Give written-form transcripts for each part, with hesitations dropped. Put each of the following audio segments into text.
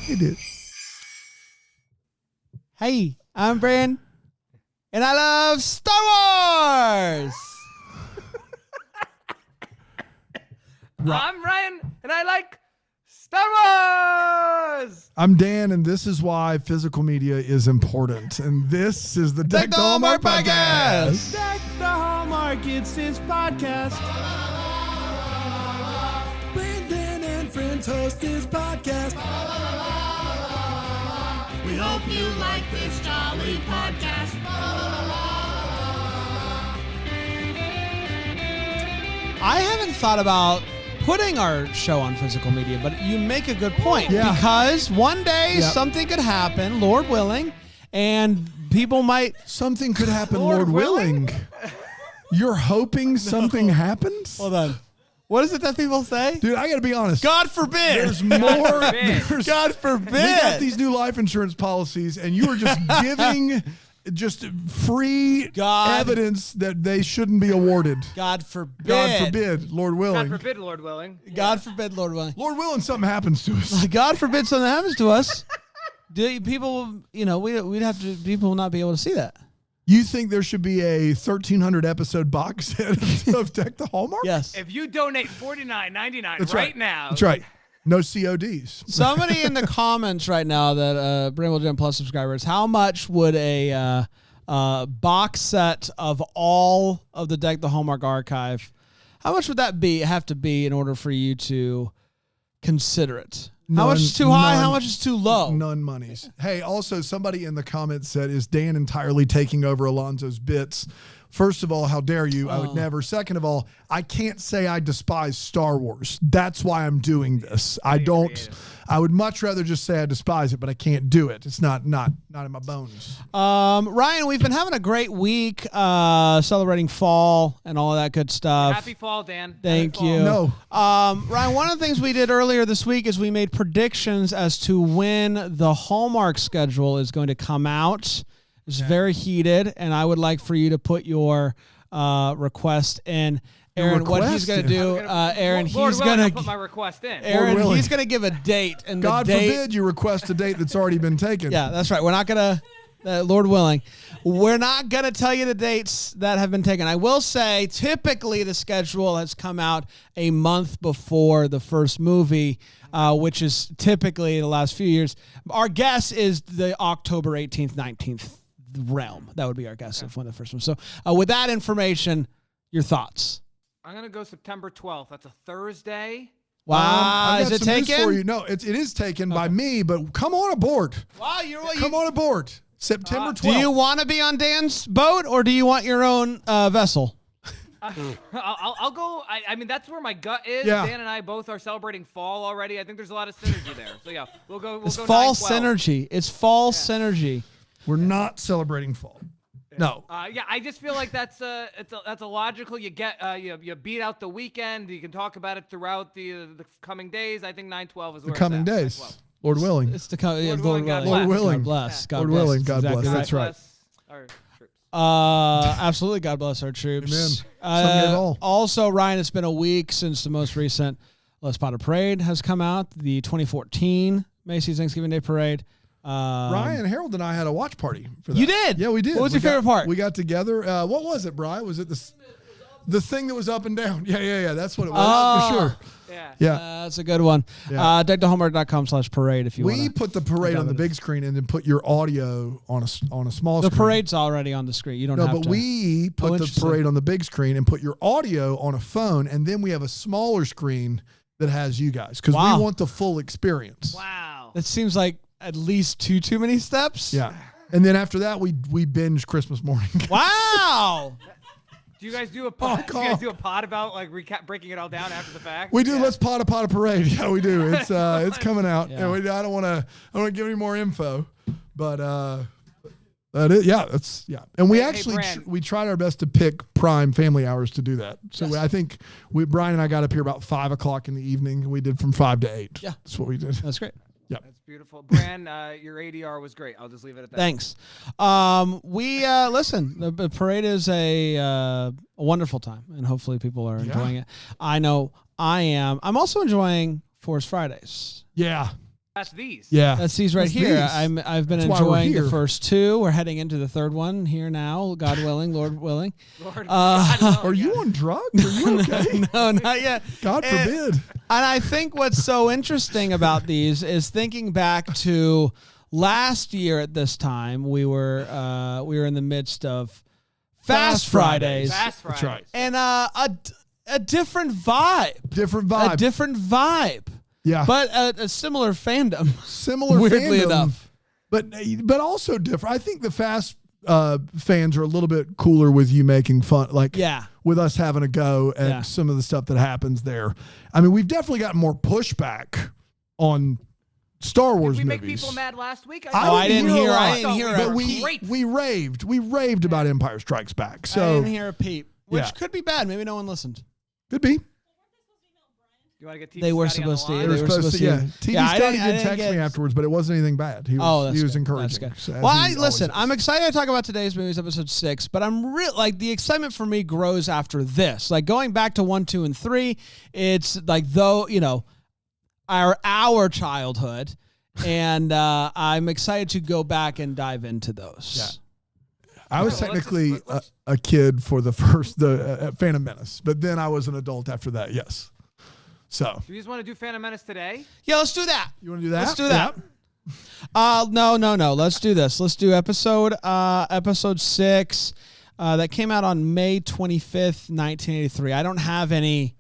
He did. Hey, I'm Bran, and I love Star Wars. I'm Ryan, and I like Star Wars. I'm Dan, and this is why physical media is important. And this is the Deck the Hallmark podcast. Deck the Hallmark, it's his podcast. Brandon and friends host this podcast. We hope you like this jolly podcast. I haven't thought about putting our show on physical media, but you make a good point. Yeah. Because one day something could happen, Lord willing, and people might... Something could happen, Lord willing. You're hoping something happens? Hold on. What is it that people say? Dude, I got to be honest. God forbid. There's more. God forbid. We got these new life insurance policies, and you are just giving just free evidence that they shouldn't be awarded. God forbid. God forbid, Lord willing. God forbid, Lord willing. God forbid, Lord willing. Lord willing, something happens to us. God forbid something happens to us. People, we'd have to. People will not be able to see that. You think there should be a 1,300 episode box set of Deck the Hallmark? Yes. If you donate $49.99 right now. That's right. No CODs. Somebody in the comments right now that Bramble Gym Plus subscribers, how much would a box set of all of the Deck the Hallmark archive, how much would that have to be in order for you to consider it? How much is too high? How much is too low? None monies. Hey, also somebody in the comments said, is Dan entirely taking over Alonzo's bits? First of all, how dare you? I would never. Second of all, I can't say I despise Star Wars. That's why I'm doing this. I would much rather just say I despise it, but I can't do it. It's not in my bones. Ryan, we've been having a great week celebrating fall and all of that good stuff. Happy fall, Dan. Thank Happy you. fall. No. Ryan, one of the things we did earlier this week is we made predictions as to when the Hallmark schedule is going to come out. It's very heated, and I would like for you to put your request in. Aaron, what he's going to do, Aaron, Lord he's willing, going I'll to... put my request in. Aaron, he's going to give a date. And God the date, forbid you request a date that's already been taken. Yeah, that's right. We're not going to, Lord willing, we're not going to tell you the dates that have been taken. I will say, typically the schedule has come out a month before the first movie, which is typically the last few years. Our guess is the October 18th, 19th realm. That would be our guess of when the first one. So with that information, your thoughts? I'm going to go September 12th. That's a Thursday. Wow. I've got Is it some news taken? for you. No, it is taken by me, but come on aboard. Wow, Come on aboard. September 12th. Do you want to be on Dan's boat, or do you want your own vessel? I'll go. I mean, that's where my gut is. Yeah. Dan and I both are celebrating fall already. I think there's a lot of synergy there. So yeah, we'll go. It's go fall 9/12. synergy. It's fall synergy. We're not celebrating fall. No. Yeah, I just feel like that's a logical. You get you beat out the weekend. You can talk about it throughout the coming days. I think 9/12 is The where coming it's at. days. 9/12. Lord willing. It's the Lord willing, willing. God Lord willing. God bless. God Lord bless. willing. God Exactly bless. That's right. Bless our troops. Absolutely. God bless our troops. Amen. Some gave all. Also, Ryan, it's been a week since the most recent Let's Potter Parade has come out. The 2014 Macy's Thanksgiving Day Parade. Ryan, Harold, and I had a watch party for that. You did? Yeah, we did. What was your favorite part? We got together. What was it, Brian? Was it the thing that was up and down? Yeah. That's what it was for sure. Yeah. That's a good one. Yeah. deckthehallmark.com/parade if you want. We put the parade on the big screen and then put your audio on a small The screen. parade's already on the screen. You don't have to. No, but we put the interesting. parade on the big screen and put your audio on a phone, and then we have a smaller screen that has you guys because Wow. we want the full experience. Wow. That seems like at least too many steps. Yeah. And then after that, we binge Christmas morning. Wow. Do you guys do a pod? Fuck Do you guys off. do a pod about like breaking it all down after the fact? We do. Let's pot a parade. Yeah, we do. It's coming out. Yeah. And I don't want to give any more info, but that is that's. And we Hey, actually Brand. we tried our best to pick prime family hours to do that. So I think Brian and I got up here about 5 o'clock in the evening. We did from 5 to 8. Yeah. That's what we did. That's great. That's beautiful. Bran, your ADR was great. I'll just leave it at that. Thanks. We listen. The parade is a wonderful time, and hopefully people are enjoying it. I know I am. I'm also enjoying Forest Fridays. Yeah. That's these. Yeah. That's these right That's here. these. I've been That's why we're enjoying the here. first two. We're heading into the third one here now, God willing, Lord willing. Lord, God, no, Are you yeah. on drugs? Are you okay? No, not yet. God And- forbid. And I think what's so interesting about these is thinking back to last year at this time, we were in the midst of Fast Fridays, Fast Fridays. That's right. and a different vibe, Different vibe. a different vibe, yeah. but a similar fandom. Similar weirdly fandom, enough. but also different. I think the Fast fans are a little bit cooler with you making fun, like Yeah. with us having a go at Yeah. some of the stuff that happens there. I mean, we've definitely gotten more pushback on Star Wars Did we make movies. people mad last week? I didn't hear a I lot, didn't hear it. a but peep. we raved about Empire Strikes Back. I So didn't hear a peep, which Yeah. could be bad. Maybe no one listened. could be. You want to get TV They were Scotty on the supposed to. line? They They were were supposed to. supposed Yeah, to- TV Yeah, I Scotty didn't- I did didn't text get- me afterwards, but it wasn't anything bad. He was, Oh, that's he was good. encouraging. That's So, good. as Well, he I always listen. is. I'm excited to talk about today's movies, episode 6, but I'm real like the excitement for me grows after this. Like going back to 1, 2, and 3, it's like our childhood, and I'm excited to go back and dive into those. Yeah. I was Well, let's technically just- a kid for the first Phantom Menace, but then I was an adult after that. Yes. So Do you just want to do Phantom Menace today? Yeah, let's do that. you want to do that? Let's do that. Yeah. No. Let's do this. Let's do episode 6 that came out on May 25th, 1983. I don't have any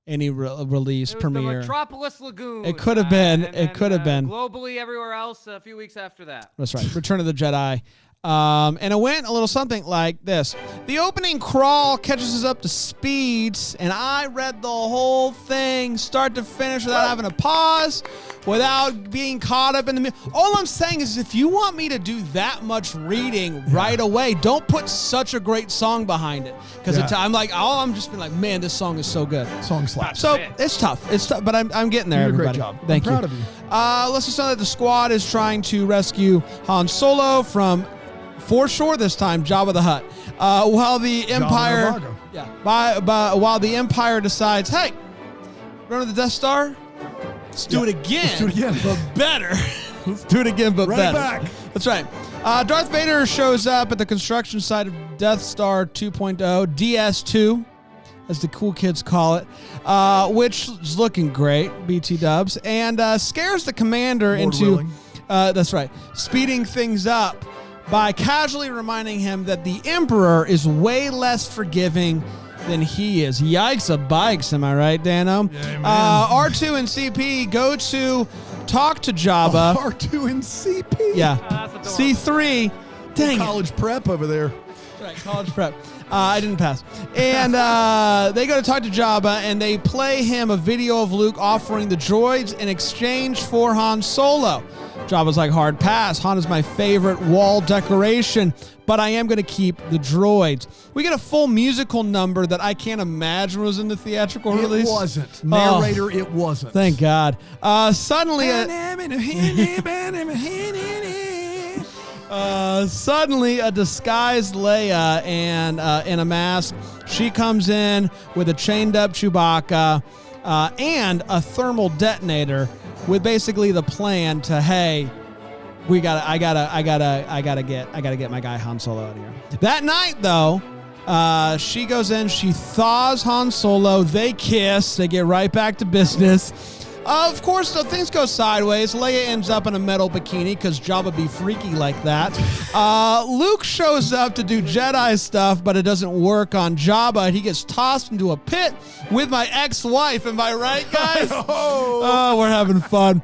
release It was premiere. the Metropolis Lagoon. It could have been. and It then, could have been. Globally, everywhere else, a few weeks after that. That's right. Return of the Jedi. And it went a little something like this. The opening crawl catches us up to speed, and I read the whole thing start to finish without having to pause, without being caught up in the middle. All I'm saying is if you want me to do that much reading right away, don't put such a great song behind it. Because Yeah. I'm just being like, man, this song is so good. Song slaps. So it. it's tough. It's tough, but I'm getting there, You did a everybody. great job. Thank I'm you. proud of you. Let's just know that the squad is trying to rescue Han Solo from, for sure this time, Jabba the Hutt. While the Empire, Navarro. while the Empire decides, hey, remember the Death Star? Let's do it again. Let's do it again. but better. Let's do it again, but Run better. it back. That's right. Darth Vader shows up at the construction site of Death Star 2.0, DS2, as the cool kids call it, which is looking great, BT dubs, and scares the commander Lord into, willing. that's right, speeding things up by casually reminding him that the Emperor is way less forgiving than he is. Yikes a bikes, am I right, Dano? Yeah, man. R2 and CP go to talk to Jabba. R2 and CP. Yeah. That's adorable. C3. Dang it. College prep over there. Right, college prep. I didn't pass. And they go to talk to Jabba, and they play him a video of Luke offering the droids in exchange for Han Solo. Jabba's like, hard pass. Han is my favorite wall decoration, but I am going to keep the droids. We get a full musical number that I can't imagine was in the theatrical release. It wasn't. Narrator, it wasn't. Thank God. Suddenly, a disguised Leia and in a mask. She comes in with a chained up Chewbacca and a thermal detonator, with basically the plan to, hey, I gotta get my guy Han Solo out of here. That night, though, she goes in, she thaws Han Solo. They kiss. They get right back to business. Of course, things go sideways. Leia ends up in a metal bikini because Jabba be freaky like that. Luke shows up to do Jedi stuff, but it doesn't work on Jabba. He gets tossed into a pit with my ex-wife. Am I right, guys? Oh, we're having fun.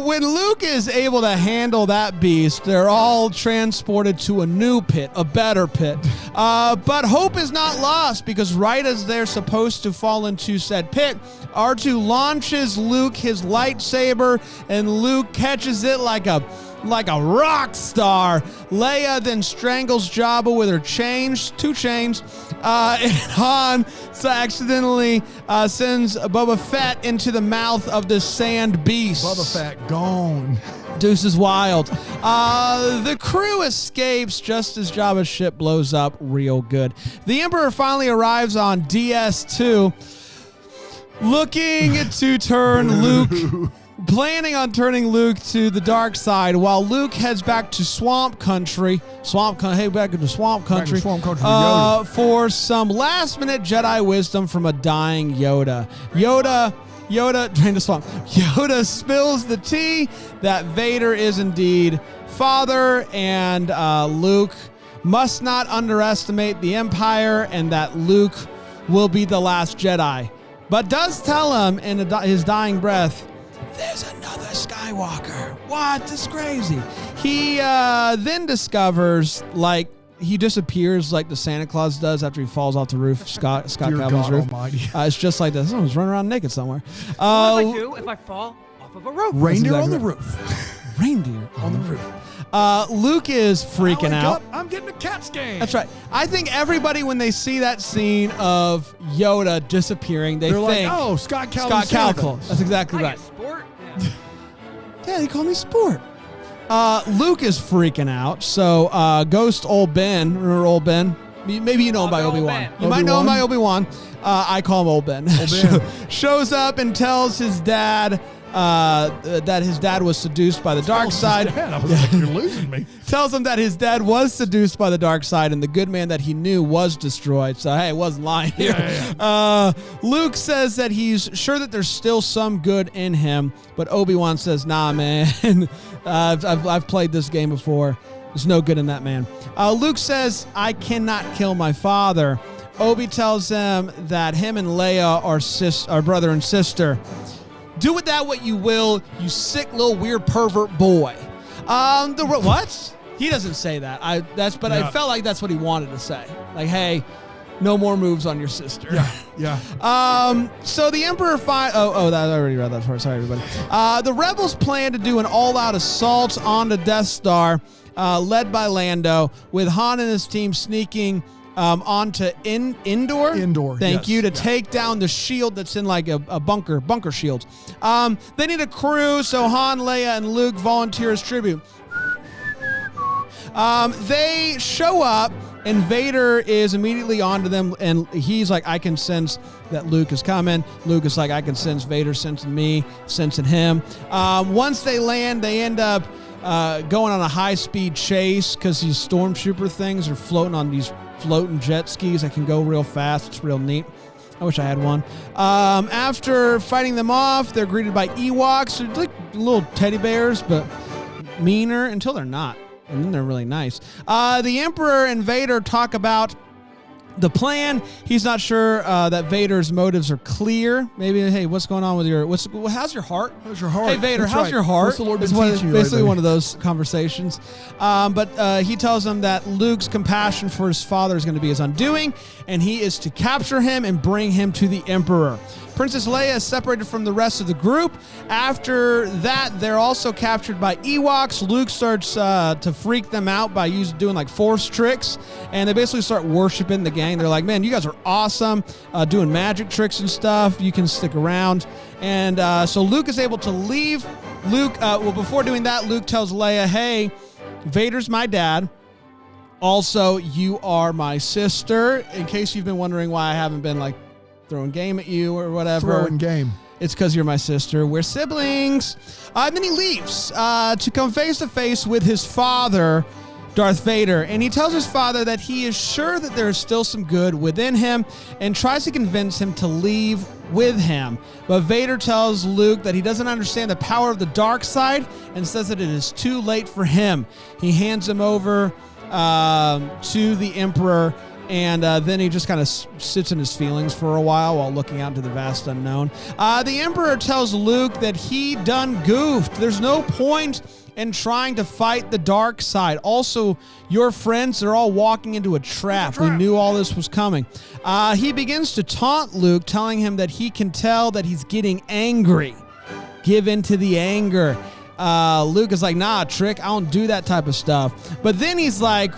When Luke is able to handle that beast, they're all transported to a new pit, a better pit. But hope is not lost, because right as they're supposed to fall into said pit, R2 launches Luke his lightsaber, and Luke catches it like a rock star. Leia then strangles Jabba with her two chains, and Han accidentally sends Boba Fett into the mouth of the sand beast. Boba Fett gone. Deuce is wild. The crew escapes just as Jabba's ship blows up real good. The Emperor finally arrives on DS2, looking to turn Luke planning on turning Luke to the dark side, while Luke heads back to Swamp Country. Back into Swamp Country. For some last-minute Jedi wisdom from a dying Yoda. Yoda, drain the swamp. Yoda spills the tea that Vader is indeed father, and Luke must not underestimate the Empire, and that Luke will be the last Jedi. But does tell him in his dying breath, there's another Skywalker. What? This is crazy. He then discovers, like, he disappears like the Santa Claus does after he falls off the roof, Scott Calvin's roof. It's just like this. Someone's running around naked somewhere. What do I do if I fall off of a roof? Reindeer on the roof. Reindeer on the roof. Luke is freaking out. I'm getting a cat scan. That's right. I think everybody, when they see that scene of Yoda disappearing, they're think, like, oh, Scott Calvin. That's exactly right. Sport? Yeah, they call me Sport. Luke is freaking out. So Ghost Old Ben, remember Old Ben? Maybe you know him by Obi-Wan. You might know him by Obi-Wan. I call him Old Ben. Shows up and tells his dad that his dad was seduced by the dark side. I was like, you're losing me. Tells him that his dad was seduced by the dark side and the good man that he knew was destroyed. So, hey, it wasn't lying here. Luke says that he's sure that there's still some good in him, but Obi-Wan says, nah, man. I've played this game before. There's no good in that man. Luke says, I cannot kill my father. Obi tells him that him and Leia are brother and sister. Do with that what you will, you sick little weird pervert boy. What? He doesn't say that. I felt like that's what he wanted to say. Like, hey, no more moves on your sister. Yeah. So the Emperor I already read that part. Sorry, everybody. The rebels plan to do an all-out assault on the Death Star, led by Lando, with Han and his team sneaking onto Endor. Thank you, to take down the shield that's in like a bunker shield. They need a crew, so Han, Leia, and Luke volunteer as tribute. They show up, and Vader is immediately onto them, and he's like, I can sense that Luke is coming. Luke is like, I can sense Vader sensing me, sensing him. Once they land, they end up going on a high-speed chase because these stormtrooper things are floating on these floating jet skis that can go real fast. It's real neat. I wish I had one. After fighting them off, they're greeted by Ewoks. They're like little teddy bears, but meaner until they're not. And then they're really nice. The Emperor and Vader talk about the plan. He's not sure that Vader's motives are clear. Maybe, hey, what's going on with how's your heart? How's your heart? Hey, Vader, That's how's right. your heart? What's the Lord been It's teaching you basically lately? one of those conversations. But he tells him that Luke's compassion for his father is going to be his undoing, and he is to capture him and bring him to the Emperor. Princess Leia is separated from the rest of the group. After that, they're also captured by Ewoks. Luke starts to freak them out by doing like force tricks, and they basically start worshiping the gang. They're like, man, you guys are awesome, doing magic tricks and stuff. You can stick around. And so Luke is able to leave. Before doing that, Luke tells Leia, hey, Vader's my dad. Also, you are my sister. In case you've been wondering why I haven't been like throwing game at you or whatever. Throwing game. It's because you're my sister. We're siblings. And then he leaves to come face to face with his father, Darth Vader. And he tells his father that he is sure that there is still some good within him and tries to convince him to leave with him. But Vader tells Luke that he doesn't understand the power of the dark side and says that it is too late for him. He hands him over to the Emperor. And then he just kind of sits in his feelings for a while looking out into the vast unknown. The Emperor tells Luke that he done goofed. There's no point in trying to fight the dark side. Also, your friends are all walking into a trap. We knew all this was coming. He begins to taunt Luke, telling him that he can tell that he's getting angry. Give in to the anger. Luke is like, nah, Trick, I don't do that type of stuff. But then he's like,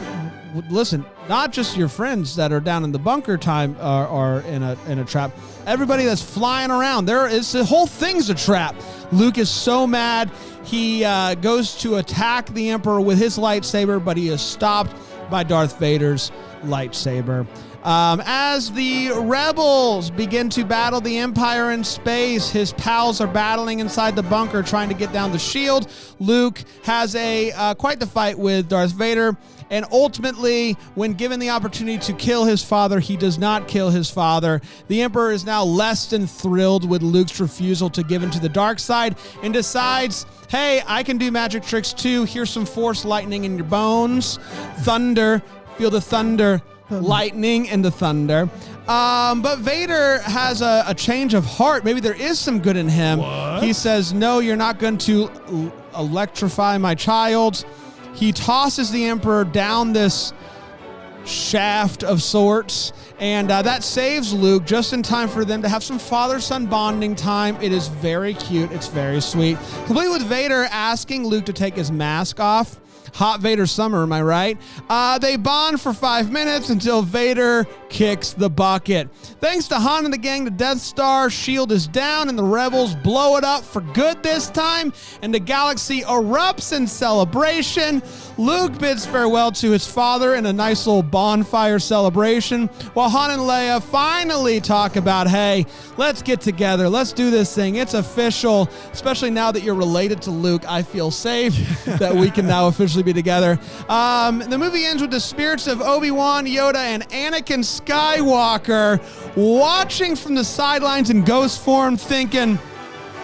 listen, not just your friends that are down in the bunker time are in a trap. Everybody that's flying around, the whole thing's a trap. Luke is so mad. He goes to attack the Emperor with his lightsaber, but he is stopped by Darth Vader's lightsaber. As the rebels begin to battle the Empire in space, his pals are battling inside the bunker trying to get down the shield. Luke has quite the fight with Darth Vader, and ultimately, when given the opportunity to kill his father, he does not kill his father. The Emperor is now less than thrilled with Luke's refusal to give in to the dark side and decides, hey, I can do magic tricks too. Here's some force lightning in your bones. Thunder. Feel the thunder. Lightning and the thunder. But Vader has a change of heart. Maybe there is some good in him. What? He says, no, you're not going to electrify my child. He tosses the Emperor down this shaft of sorts, and that saves Luke just in time for them to have some father-son bonding time. It is very cute. It's very sweet. Complete with Vader asking Luke to take his mask off. Hot Vader summer, am I right? They bond for 5 minutes until Vader kicks the bucket. Thanks to Han and the gang, the Death Star shield is down and the rebels blow it up for good this time, and the galaxy erupts in celebration. Luke bids farewell to his father in a nice little bonfire celebration, while Han and Leia finally talk about, hey, let's get together. Let's do this thing. It's official, especially now that you're related to Luke. I feel safe that we can now officially be together. The movie ends with the spirits of Obi-Wan, Yoda, and Anakin Skywalker watching from the sidelines in ghost form, thinking,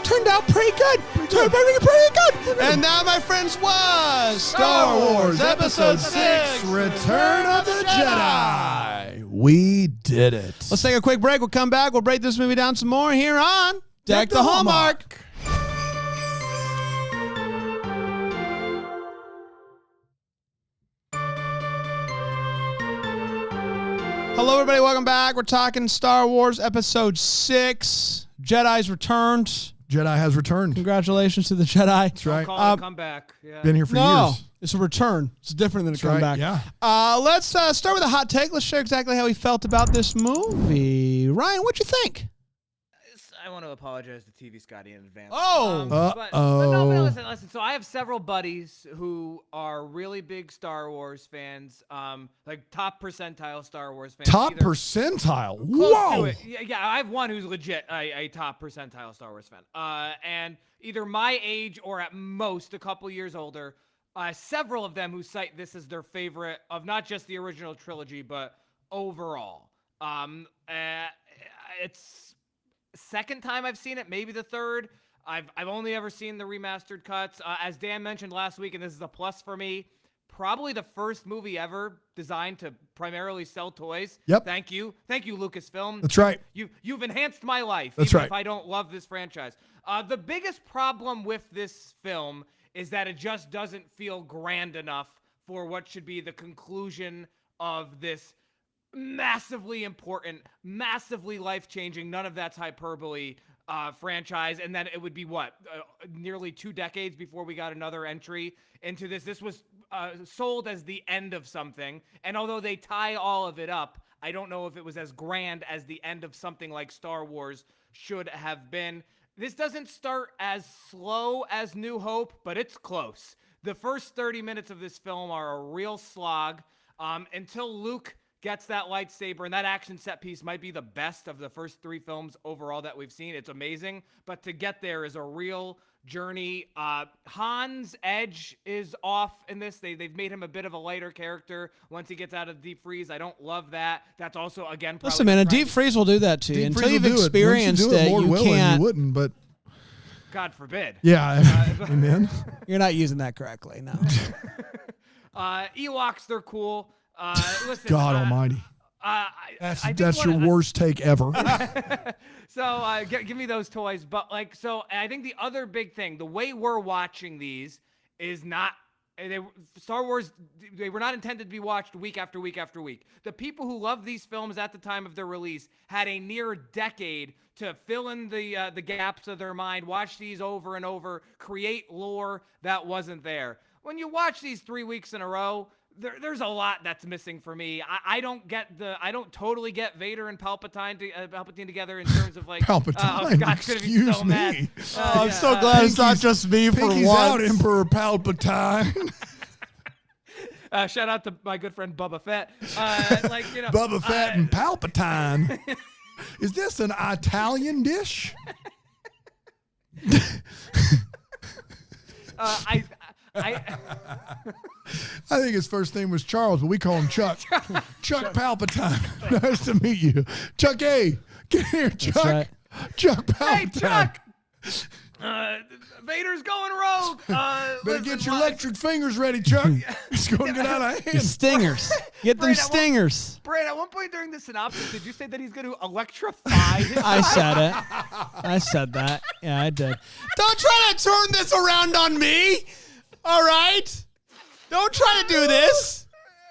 turned out pretty good. Turned out pretty good. And that, my friends, was Star Wars Episode 6, Return of the Jedi. We did it. Let's take a quick break. We'll come back. We'll break this movie down some more here on Deck the Hallmark. Hello, everybody. Welcome back. We're talking Star Wars Episode 6, Jedi's Returned. Jedi has returned. Congratulations to the Jedi. That's right. Call it a comeback. Yeah. Been here for No, years. it's a return. It's different than a That's right, comeback. yeah. Let's start with a hot take. Let's share exactly how we felt about this movie. Ryan, what'd you think? I want to apologize to TV Scotty in advance. Oh. But no, listen. So I have several buddies who are really big Star Wars fans, like top percentile Star Wars fans. Top either percentile. close Whoa. to it. Yeah, I have one who's legit a top percentile Star Wars fan. And either my age or at most a couple years older. Several of them who cite this as their favorite of not just the original trilogy, but overall. It's second time I've seen it, maybe the third. I've only ever seen the remastered cuts. As Dan mentioned last week, and this is a plus for me, probably the first movie ever designed to primarily sell toys. Yep. Thank you, Lucasfilm. That's right. You've enhanced my life. That's even right. If I don't love this franchise. The biggest problem with this film is that it just doesn't feel grand enough for what should be the conclusion of this massively important, massively life-changing, none of that's hyperbole, franchise, and then it would be nearly 2 decades before we got another entry into this. This was sold as the end of something, and although they tie all of it up, I don't know if it was as grand as the end of something like Star Wars should have been. This doesn't start as slow as New Hope, but it's close. The first 30 minutes of this film are a real slog until Luke gets that lightsaber, and that action set piece might be the best of the first 3 films overall that we've seen. It's amazing, but to get there is a real journey. Han's edge is off in this. They've made him a bit of a lighter character once he gets out of deep freeze. I don't love that. That's also, again, probably Listen, man, a deep freeze will do that to you. Deep Until freeze you've will do it. experienced Once you do it, more you willing, can't. You wouldn't, but God forbid. yeah. Amen. You're not using that correctly, no. Ewoks, they're cool. Listen, God almighty. That's your worst take ever. So give me those toys. But I think the other big thing, the way we're watching these is not, Star Wars, they were not intended to be watched week after week after week. The people who loved these films at the time of their release had a near decade to fill in the gaps of their mind, watch these over and over, create lore that wasn't there. When you watch these 3 weeks in a row, there's a lot that's missing for me. I don't totally get Vader and Palpatine together in terms of Palpatine. Scott's gonna be so mad. I'm so glad it's not just me for Pinky's once. out, Emperor Palpatine. Shout out to my good friend Bubba Fett. Bubba Fett and Palpatine. Is this an Italian dish? I think his first name was Charles, but we call him Chuck. Chuck Palpatine. Nice to meet you. Chuck A. Get here, Chuck. right. Chuck Palpatine. Hey, Chuck! Vader's going rogue. Better get your electric fingers ready, Chuck. It's going to get out of hand. Stingers. Get them stingers. Brad, at one point during the synopsis, did you say that he's going to electrify his I said it. I said that. Yeah, I did. Don't try to turn this around on me. All right? Don't try to do this.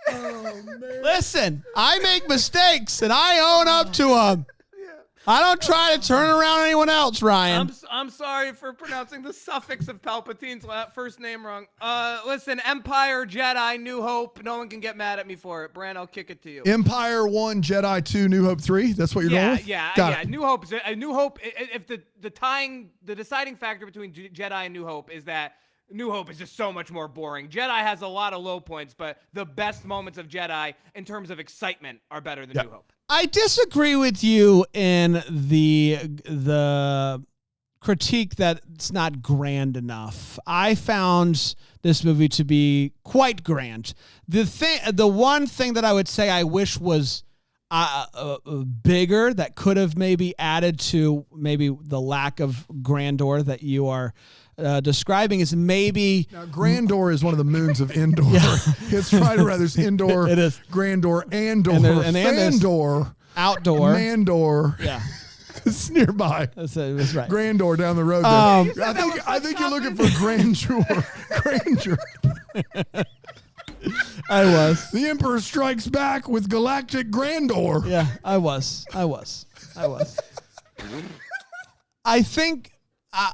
Oh, man. Listen, I make mistakes, and I own up to them. I don't try to turn around anyone else, Ryan. I'm sorry for pronouncing the suffix of Palpatine's first name wrong. Listen, Empire, Jedi, New Hope. No one can get mad at me for it. Bran, I'll kick it to you. Empire 1, Jedi 2, New Hope 3. That's what you're going with? Yeah. New Hope. New Hope. If the deciding factor between Jedi and New Hope is that New Hope is just so much more boring. Jedi has a lot of low points, but the best moments of Jedi in terms of excitement are better than New Hope. I disagree with you in the critique that it's not grand enough. I found this movie to be quite grand. The one thing that I would say I wish was bigger, that could have maybe added to maybe the lack of grandeur that you are describing, is maybe... Now, grandeur is one of the moons of Endor. Yeah. It's right around. There's Endor, it is. Grandeur, Andor, and Fandor, outdoor, Mandor. Yeah. It's nearby. That's right. Grandor down the road there. I think you're looking for grandeur. Grandeur. I was. The Emperor Strikes Back with galactic grandeur. Yeah, I was. I think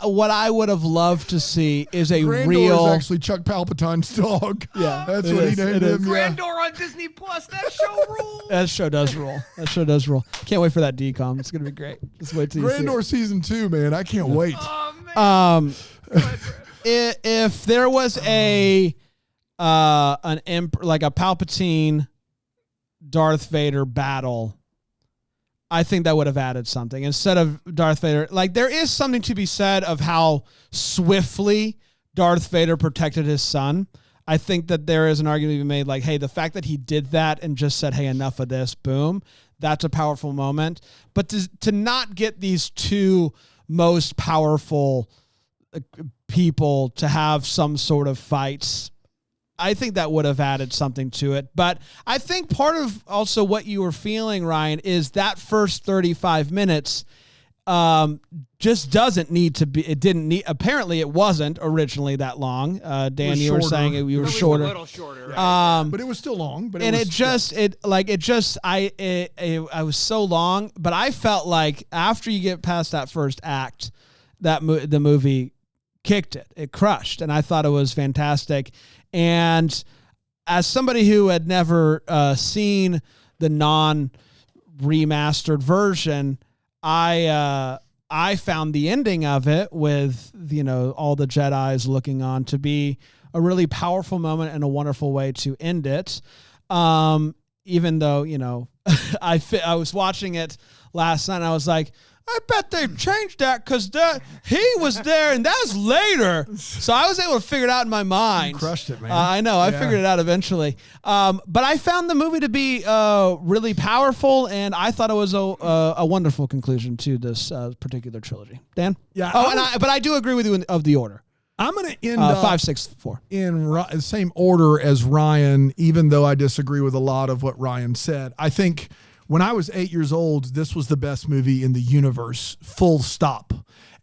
what I would have loved to see is a Grandor real... is actually Chuck Palpatine's dog. Yeah, that's what he named him. Grandor on Disney Plus. That show rules. That show does rule. Can't wait for that decom. It's gonna be great. Just wait till you see Grandor it. season 2, man. I can't wait. Oh, man. If there was a Palpatine Darth Vader battle, I think that would have added something. Instead of Darth Vader, there is something to be said of how swiftly Darth Vader protected his son. I think that there is an argument to be made, hey, the fact that he did that and just said, hey, enough of this, boom, that's a powerful moment. But to not get these two most powerful people to have some sort of fights, I think that would have added something to it. But I think part of also what you were feeling, Ryan, is that first 35 minutes just doesn't need to be. It didn't need. Apparently, it wasn't originally that long. Dan, you were saying you were shorter. A little shorter. Right? But it was still long. But I was so long. But I felt like after you get past that first act, the movie kicked it. It crushed, and I thought it was fantastic. And as somebody who had never seen the non-remastered version, I found the ending of it with all the Jedis looking on to be a really powerful moment and a wonderful way to end it. Even though I was watching it last night, and I was like, I bet they changed that because he was there and that's later. So I was able to figure it out in my mind. You crushed it, man. I know. I figured it out eventually. But I found the movie to be really powerful, and I thought it was a wonderful conclusion to this particular trilogy. Dan? Yeah. But I do agree with you of the order. I'm going to end 5, 6, 4 in the same order as Ryan, even though I disagree with a lot of what Ryan said. I think when I was 8 years old, this was the best movie in the universe, full stop.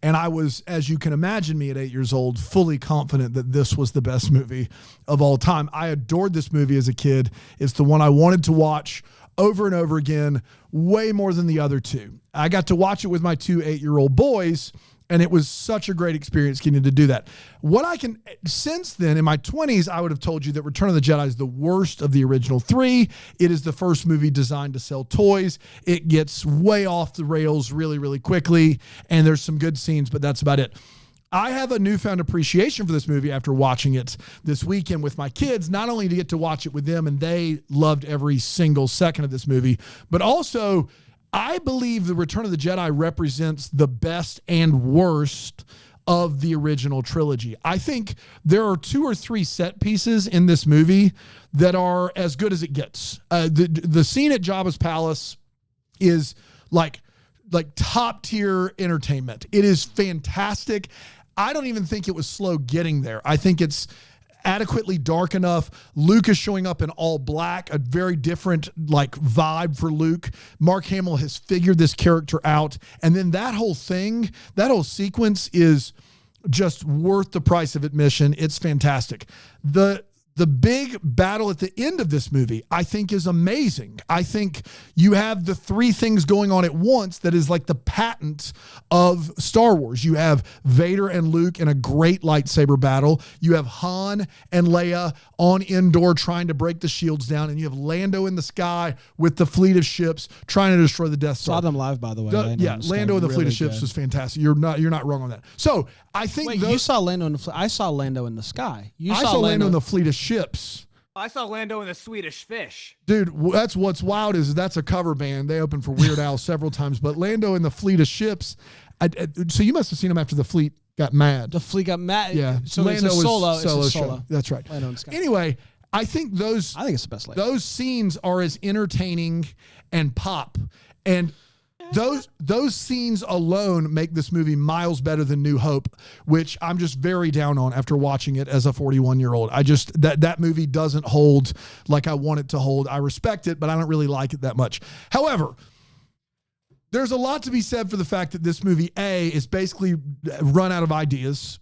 And I was, as you can imagine me at 8 years old, fully confident that this was the best movie of all time. I adored this movie as a kid. It's the one I wanted to watch over and over again, way more than the other two. I got to watch it with my 2 8-year-old boys, and it was such a great experience getting to do that. Since then, in my 20s, I would have told you that Return of the Jedi is the worst of the original 3. It is the first movie designed to sell toys. It gets way off the rails really, really quickly, and there's some good scenes, but that's about it. I have a newfound appreciation for this movie after watching it this weekend with my kids, not only to get to watch it with them, and they loved every single second of this movie, but also I believe The Return of the Jedi represents the best and worst of the original trilogy. I think there are 2 or 3 set pieces in this movie that are as good as it gets. The scene at Jabba's palace is like top tier entertainment. It is fantastic. I don't even think it was slow getting there. I think it's adequately dark enough. Luke is showing up in all black, a very different vibe for Luke. Mark Hamill has figured this character out. And then that whole sequence is just worth the price of admission. It's fantastic. The big battle at the end of this movie, I think, is amazing. I think you have the 3 things going on at once that is like the patent of Star Wars. You have Vader and Luke in a great lightsaber battle. You have Han and Leia on Endor trying to break the shields down. And you have Lando in the sky with the fleet of ships trying to destroy the Death Star. Saw them live, by the way. Lando in the fleet of ships was fantastic. You're not wrong on that. So I think you saw Lando in the I saw Lando in the sky. I saw Lando in the fleet of ships. I saw Lando in the Swedish Fish. Dude, that's what's wild is that's a cover band. They opened for Weird Al several times, but Lando in the fleet of ships. So you must have seen him after the fleet got mad. The fleet got mad. Yeah. So Lando it's a solo. It's a solo. That's right. Lando in the sky. Anyway, I think it's the best. Those scenes are as entertaining and pop. And those scenes alone make this movie miles better than New Hope, which I'm just very down on after watching it as a 41-year-old. I just that movie doesn't hold like I want it to hold. I respect it, but I don't really like it that much. However, there's a lot to be said for the fact that this movie, A, is basically run out of ideas.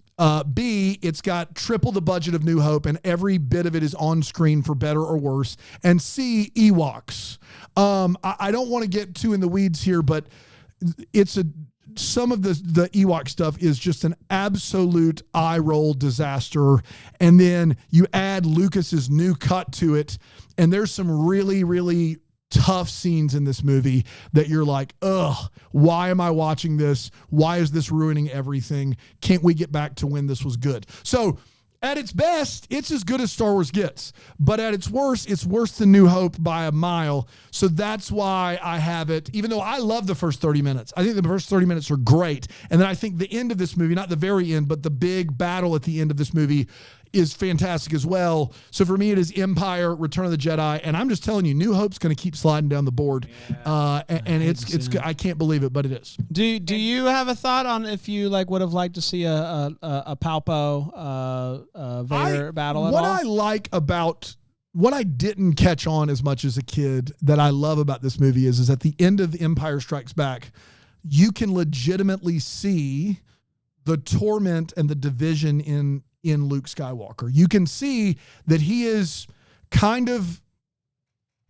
B, it's got triple the budget of New Hope, and every bit of it is on screen for better or worse. And C, Ewoks. I don't want to get too in the weeds here, but some of the Ewok stuff is just an absolute eye roll disaster. And then you add Lucas's new cut to it, and there's some really, really tough scenes in this movie that you're like, ugh, why am I watching this? Why is this ruining everything? Can't we get back to when this was good? So at its best, it's as good as Star Wars gets, but at its worst, it's worse than New Hope by a mile. So that's why I have it, even though I love the first 30 minutes. I think the first 30 minutes are great. And then I think the end of this movie, not the very end, but the big battle at the end of this movie is fantastic as well. So for me, it is Empire, Return of the Jedi, and I'm just telling you, New Hope's going to keep sliding down the board, and it's I can't believe it, but it is. Do you have a thought on if you would have liked to see a Palpo Vader battle at all? What I like about what I didn't catch on as much as a kid that I love about this movie is at the end of The Empire Strikes Back, you can legitimately see the torment and the division in Luke Skywalker. You can see that he is kind of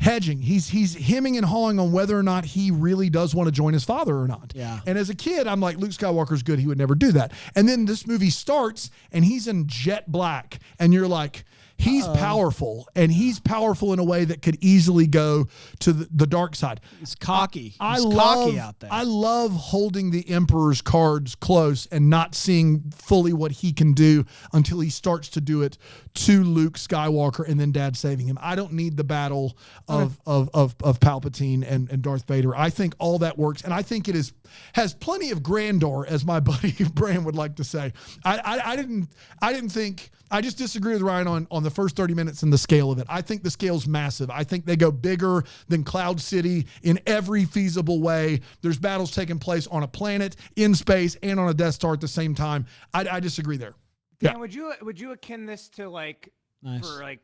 hedging. He's hemming and hawing on whether or not he really does want to join his father or not. Yeah. And as a kid, I'm like, Luke Skywalker's good. He would never do that. And then this movie starts and he's in jet black and you're like, he's powerful, and he's powerful in a way that could easily go to the dark side. He's cocky. He's cocky out there. I love holding the Emperor's cards close and not seeing fully what he can do until he starts to do it to Luke Skywalker and then Dad saving him. I don't need the battle of Palpatine and Darth Vader. I think all that works, and I think it has plenty of grandeur, as my buddy Bran would like to say. I didn't think. I just disagree with Ryan on the first 30 minutes and the scale of it. I think the scale's massive. I think they go bigger than Cloud City in every feasible way. There's battles taking place on a planet, in space, and on a Death Star at the same time. I disagree there. Dan, would you akin this to Nice. For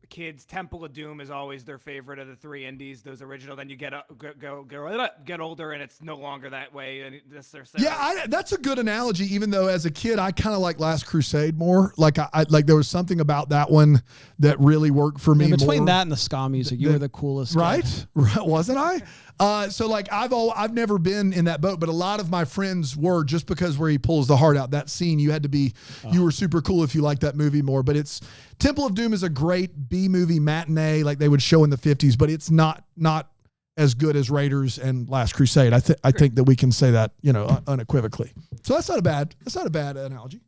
kids, Temple of Doom is always their favorite of the 3 indies, those original. Then you get older and it's no longer that way. And that's a good analogy. Even though as a kid, I kind of like Last Crusade more. Like there was something about that one that really worked for me. Between that and the ska music, you were the coolest, right? Wasn't I? So I've never been in that boat, but a lot of my friends were, just because where he pulls the heart out, that scene, you had to be, you were super cool if you liked that movie more. But Temple of Doom is a great B-movie matinee like they would show in the 50s, but it's not as good as Raiders and Last Crusade. I think that we can say that, unequivocally. So that's not a bad analogy.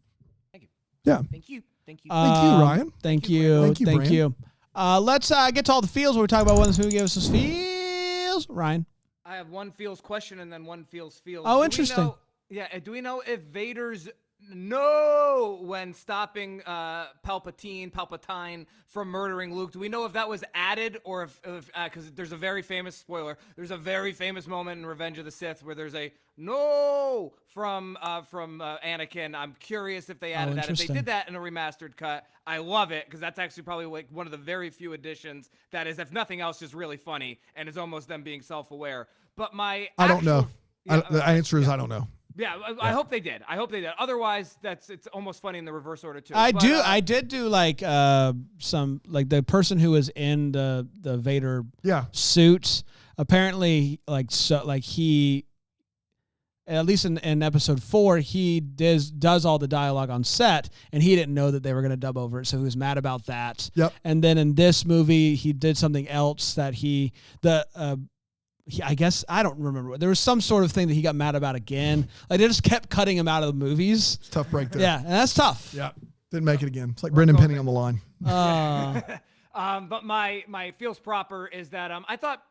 Yeah. Thank you. Thank you. Thank you, Ryan. Thank you. Thank you, Thank Brand. you. Let's get to all the feels where we talk about when this movie gives us feels. Ryan. I have one feels question and then one feels. Oh, interesting. Do we know if Vader's no when stopping Palpatine from murdering Luke? Do we know if that was added or if because there's a very famous spoiler. There's a very famous moment in Revenge of the Sith where there's a no from Anakin. I'm curious if they added that. If they did that in a remastered cut, I love it because that's actually probably like one of the very few additions that is, if nothing else, just really funny and is almost them being self-aware. But I don't know. The answer is I don't know. Yeah, I hope they did. Otherwise, it's almost funny in the reverse order too. I did do like some like the person who was in the Vader suit. Apparently, he, at least in episode 4, he does all the dialogue on set, and he didn't know that they were going to dub over it, so he was mad about that. Yep. And then in this movie, he did something else that I guess I don't remember. There was some sort of thing that he got mad about again. Like they just kept cutting him out of the movies. It's a tough break there. Yeah, and that's tough. Yeah. Didn't make it again. It's like Brendan Penny on the line. But my feels proper is that I thought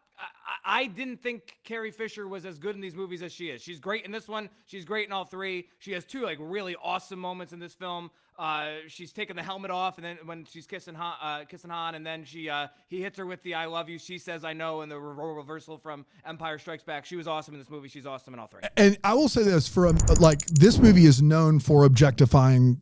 I didn't think Carrie Fisher was as good in these movies as she is. She's great in this one. She's great in all three. She has 2 like really awesome moments in this film. She's taking the helmet off, and then when she's kissing Han, and then he hits her with the "I love you." She says "I know" in the role reversal from Empire Strikes Back. She was awesome in this movie. She's awesome in all 3. And I will say this: this movie is known for objectifying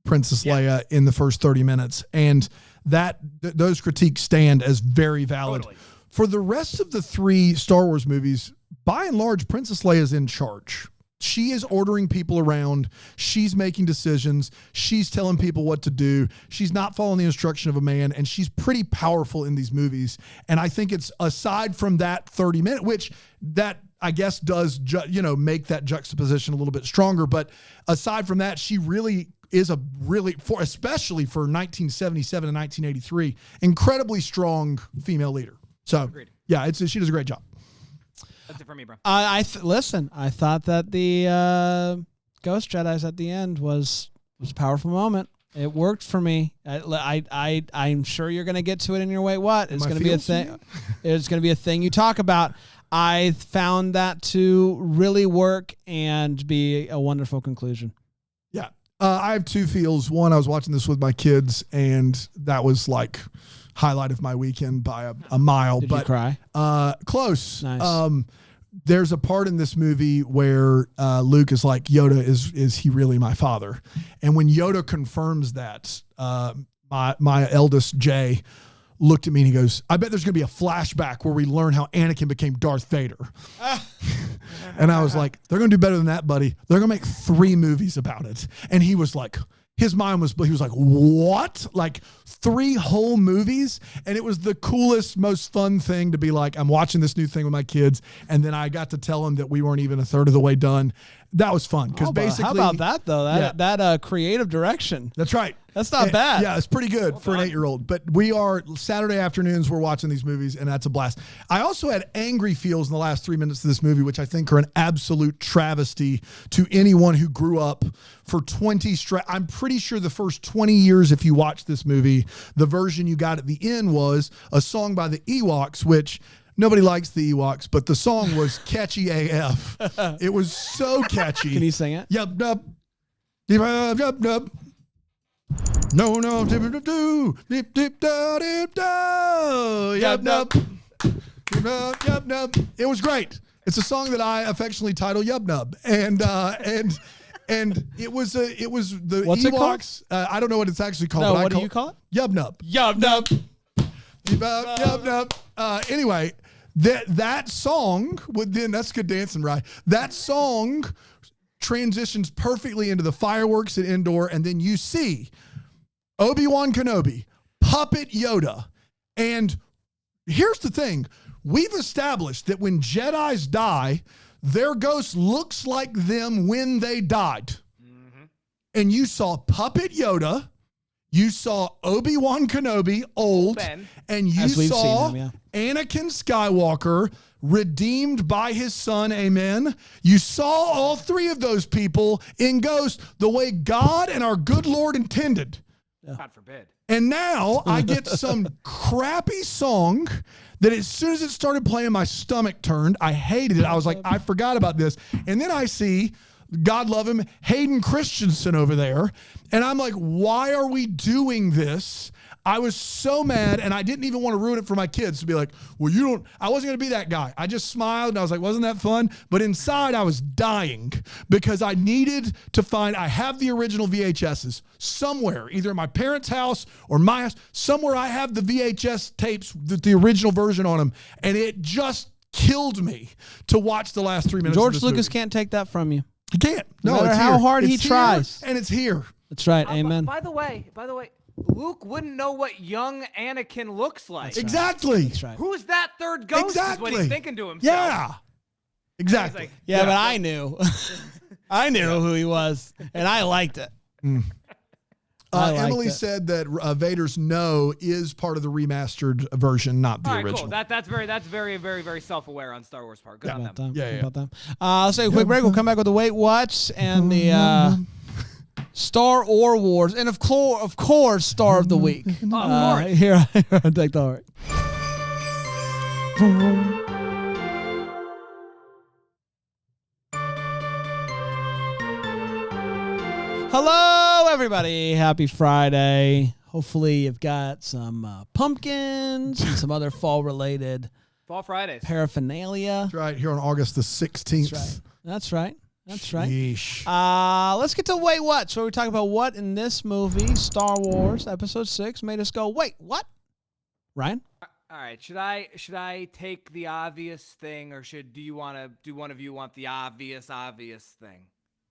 Princess Leia in the first 30 minutes, and those critiques stand as very valid. Totally. For the rest of the 3 Star Wars movies, by and large, Princess Leia is in charge. She is ordering people around. She's making decisions. She's telling people what to do. She's not following the instruction of a man, and she's pretty powerful in these movies. And I think it's aside from that 30-minute, which that I guess does make that juxtaposition a little bit stronger. But aside from that, she really is especially for 1977 and 1983, incredibly strong female leader. So, agreed. Yeah, she does a great job. That's it for me, bro. Listen, I thought that the Ghost Jedis at the end was a powerful moment. It worked for me. I'm sure you're going to get to it in your wait what. It's going to be a thing. It's going to be a thing you talk about. I found that to really work and be a wonderful conclusion. Yeah. I have 2 feels. One, I was watching this with my kids, and that was like highlight of my weekend by a mile. Did you cry? Close. Nice. There's a part in this movie where Luke is like, Yoda, is he really my father? And when Yoda confirms that, my eldest Jay looked at me and he goes, I bet there's going to be a flashback where we learn how Anakin became Darth Vader. And I was like, they're going to do better than that, buddy. They're going to make 3 movies about it. And he was like, he was like, what? Like 3 whole movies? And it was the coolest, most fun thing to be like, I'm watching this new thing with my kids. And then I got to tell them that we weren't even a third of the way done. That was fun. Because basically, how about that though? That creative direction. That's right. That's not bad. Yeah, it's pretty good for an 8-year-old. But Saturday afternoons, we're watching these movies, and that's a blast. I also had angry feels in the last 3 minutes of this movie, which I think are an absolute travesty to anyone who grew up for 20 I'm pretty sure the first 20 years, if you watch this movie, the version you got at the end was a song by the Ewoks, which nobody likes the Ewoks, but the song was catchy AF. It was so catchy. Can you sing it? Yup, yup. Yup, yup, yup. No, dip, dip, do, dip, dip, da, dip, da, yup, yup, yup, yup. It was great. It's a song that I affectionately title Yub Nub, and it was the What's Ewoks. I don't know what it's actually called. No, but what do you call it? Yub Nub. Yub Nub. Yub Nub. Anyway, that song that's good dancing, right? That song transitions perfectly into the fireworks at Endor, and then you see Obi-Wan Kenobi, Puppet Yoda. And here's the thing. We've established that when Jedis die, their ghost looks like them when they died. Mm-hmm. And you saw Puppet Yoda, you saw Obi-Wan Kenobi, old, Ben. and you saw Anakin Skywalker redeemed by his son, amen. You saw all three of those people in Ghost the way God and our good Lord intended. God forbid. And now I get some crappy song that as soon as it started playing, my stomach turned. I hated it. I was like, I forgot about this. And then I see, God love him, Hayden Christensen over there. And I'm like, why are we doing this? I was so mad, and I didn't even want to ruin it for my kids to be like, well, I wasn't going to be that guy. I just smiled, and I was like, wasn't that fun? But inside, I was dying because I needed to I have the original VHSs somewhere, either in my parents' house or my house. Somewhere I have the VHS tapes, the original version on them, and it just killed me to watch the last 3 minutes George of this Lucas movie. can't take that from you. He can't. No matter it's how here. hard he It's here, tries. and it's here. That's right. Amen. By the way, Luke wouldn't know what young Anakin looks like. Exactly. That's right. Who's that third ghost? Exactly. Is what he's thinking to himself. Yeah. Exactly. Like, Yeah, but I knew. I knew who he was, and I liked it. I liked Emily it. said that Vader's no is part of the remastered version, not the all right, original. cool. That's very, very, very self-aware on Star Wars part. Good on them. About time. Yeah, yeah. About time. Let's take a quick break. We'll come back with the Wait Watch and the Star or Wars, and of course, Star of the Week. Of course. Here, I'll take the heart. Hello, everybody. Happy Friday. Hopefully, you've got some pumpkins and some other fall-related Fall Fridays. paraphernalia. That's right, here on August the 16th. That's right. That's right. Yeesh. Let's get to Wait What. So we talk about what in this movie, Star Wars Episode 6, made us go, wait, what? Ryan? All right. Should I take the obvious thing, or do one of you want the obvious thing?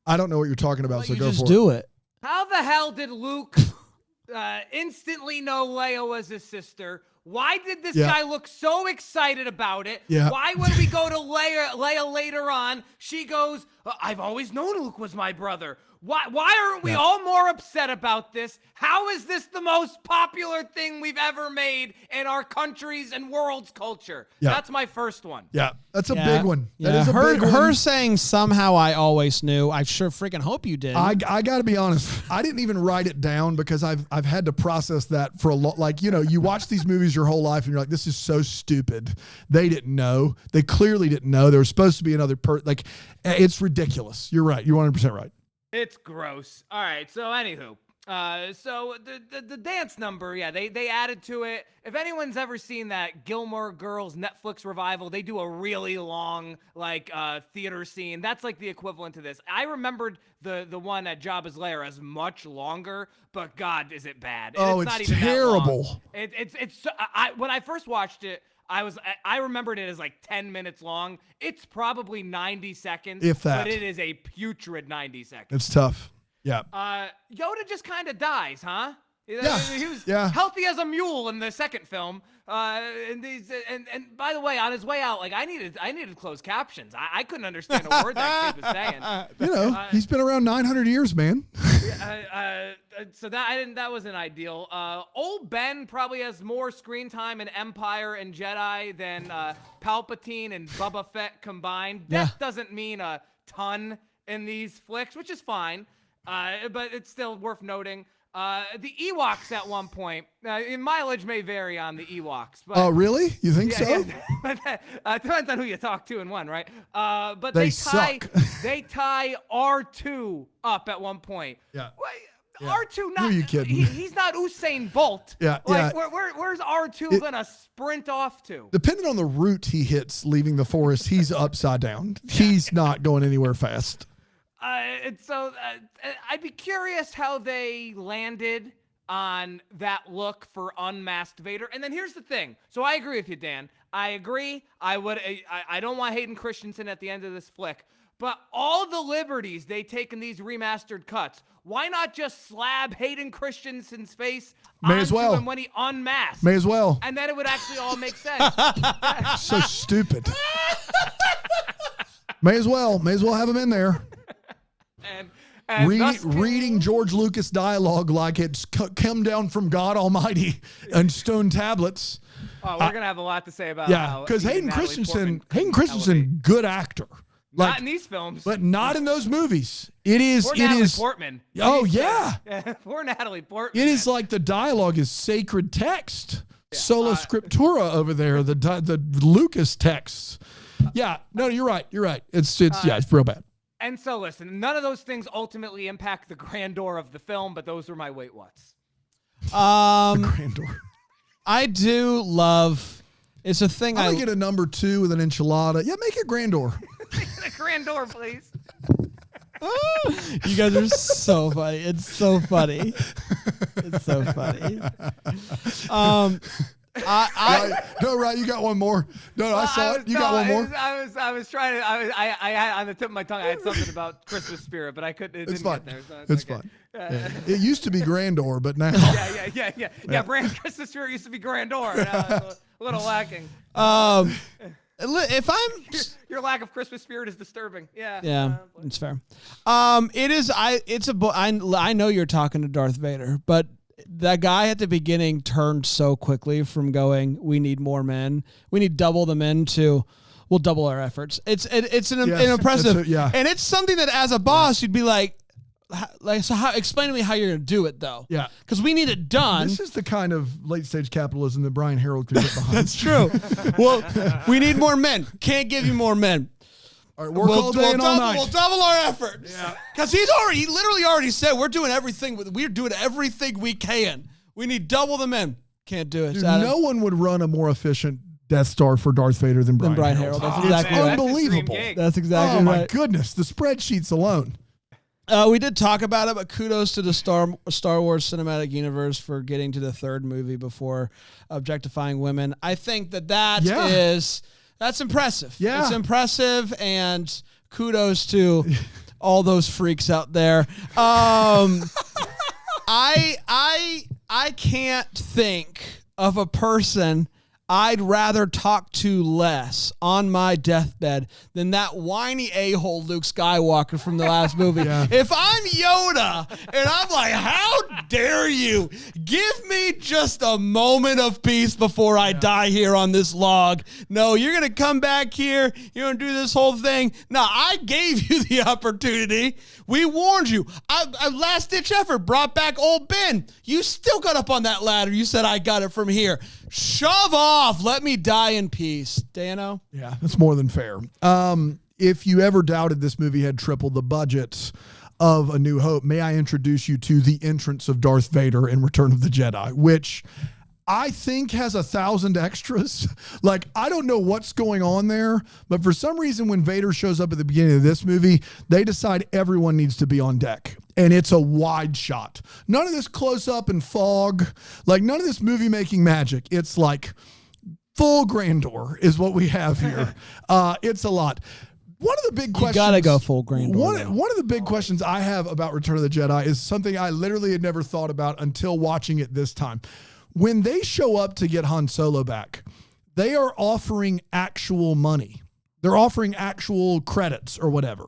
I don't know what you're talking about, Well, so you go just for do it. How the hell did Luke instantly know Leia was his sister? Why did this guy look so excited about it? Yeah. Why, when we go to Leia later on, she goes, I've always known Luke was my brother. Why aren't we all more upset about this? How is this the most popular thing we've ever made in our country's and world's culture? Yeah. That's my first one. Yeah, that's a big one. Yeah. That is a big one. Her saying somehow I always knew. I sure freaking hope you did. I got to be honest. I didn't even write it down because I've had to process that for a lot. Like, you watch these movies your whole life and you're like, this is so stupid. They didn't know. They clearly didn't know. There was supposed to be another like, it's ridiculous. You're right. You're 100% right. It's gross. All right. So anywho, so the dance number, yeah, they added to it. If anyone's ever seen that Gilmore Girls Netflix revival, they do a really long theater scene. That's like the equivalent to this. I remembered the one at Jabba's Lair as much longer, but God, is it bad? And It's not even terrible. That long. It's when I first watched it, I remembered it as like 10 minutes long. It's probably 90 seconds, If that. but it is a putrid 90 seconds. It's tough. Yeah. Yoda just kind of dies, huh? Yeah. He was Yeah. healthy as a mule in the second film. And by the way, on his way out, like I needed closed captions. I couldn't understand a word that kid was saying. He's been around 900 years, man. So that wasn't ideal. Old Ben probably has more screen time in Empire and Jedi than Palpatine and Boba Fett combined. Yeah. That doesn't mean a ton in these flicks, which is fine. But it's still worth noting. The Ewoks at one point, mileage may vary on the Ewoks. But, Oh, really? You think so? Yeah, but that depends on who you talk to and when, right? But They they tie R2 up at one point. Yeah. R2 not. Who are you kidding? He's not Usain Bolt. Yeah, Like yeah. where's R2 gonna sprint off to? Depending on the route he hits leaving the forest, he's upside down. He's not going anywhere fast. And so I'd be curious how they landed on that look for unmasked Vader. And then here's the thing. So I agree with you, Dan. I agree. I don't want Hayden Christensen at the end of this flick. But all the liberties they take in these remastered cuts, why not just slab Hayden Christensen's face onto him when he unmasked? May as well. And then it would actually all make sense. So stupid. May as well have him in there. And thus reading George Lucas dialogue like it's come down from God Almighty and stone tablets. Oh, we're gonna have a lot to say about because Hayden Natalie Christensen, Portman couldn't elevate. good actor. Not in these films, but not in those movies. It is. Poor It Natalie is. Portman. Oh Jesus. yeah. Poor Natalie Portman. It is like the dialogue is sacred text, sola scriptura over there. The Lucas texts. Yeah. No, you're right. You're right. It's real bad. And so listen, none of those things ultimately impact the grandeur of the film, but those were my wait whats. The grandeur. I do love. It's a thing. I'm gonna get a number 2 with an enchilada. Yeah, make it grandeur. The grandeur, please. You guys are so funny. It's so funny. It's so funny. Right. You got one more. No, I saw it. You got one more. I was trying to. I had on the tip of my tongue. I had something about Christmas spirit, but I couldn't. It It's didn't fine. Get there, so It's okay. fine. Yeah. It used to be grandeur, but now. Yeah. Brand Christmas spirit used to be grandeur. Now it's a little lacking. If I'm Your lack of Christmas spirit is disturbing. Yeah, it's fair. It is. I know you're talking to Darth Vader, but that guy at the beginning turned so quickly from going, "We need more men. We need double the men," to "We'll double our efforts." It's an impressive, and it's something that as a boss you'd be like, explain to me how you're gonna do it though. Yeah, because we need it done. This is the kind of late stage capitalism that Brian Harold could get behind. That's true. Well, we need more men. Can't give you more men. All right, work all day and all night. We'll double our efforts. Yeah, because he literally already said we're doing everything we can. We need double the men. Can't do it. Dude, no one would run a more efficient Death Star for Darth Vader than Brian Harold. That's exactly right. Unbelievable. That's exactly right. Oh my goodness, the spreadsheets alone. We did talk about it, but kudos to the Star Wars cinematic universe for getting to the third movie before objectifying women. I think that's impressive. Yeah. It's impressive, and kudos to all those freaks out there. I can't think of a person I'd rather talk to less on my deathbed than that whiny a-hole Luke Skywalker from the last movie. Yeah. If I'm Yoda and I'm like, how dare you? Give me just a moment of peace before I die here on this log. No, you're going to come back here. You're going to do this whole thing. No, I gave you the opportunity. We warned you. I last-ditch effort brought back old Ben. You still got up on that ladder. You said, I got it from here. Shove off. Let me die in peace. Dano? Yeah, that's more than fair. If you ever doubted this movie had triple the budget of A New Hope, may I introduce you to the entrance of Darth Vader in Return of the Jedi, which I think has 1,000 extras. Like, I don't know what's going on there, but for some reason when Vader shows up at the beginning of this movie, they decide everyone needs to be on deck. And it's a wide shot. None of this close up and fog, like none of this movie making magic. It's like full grandeur is what we have here. It's a lot. One of the big questions. You gotta go full grandeur. One of the big questions I have about Return of the Jedi is something I literally had never thought about until watching it this time. When they show up to get Han Solo back, they are offering actual money. They're offering actual credits or whatever.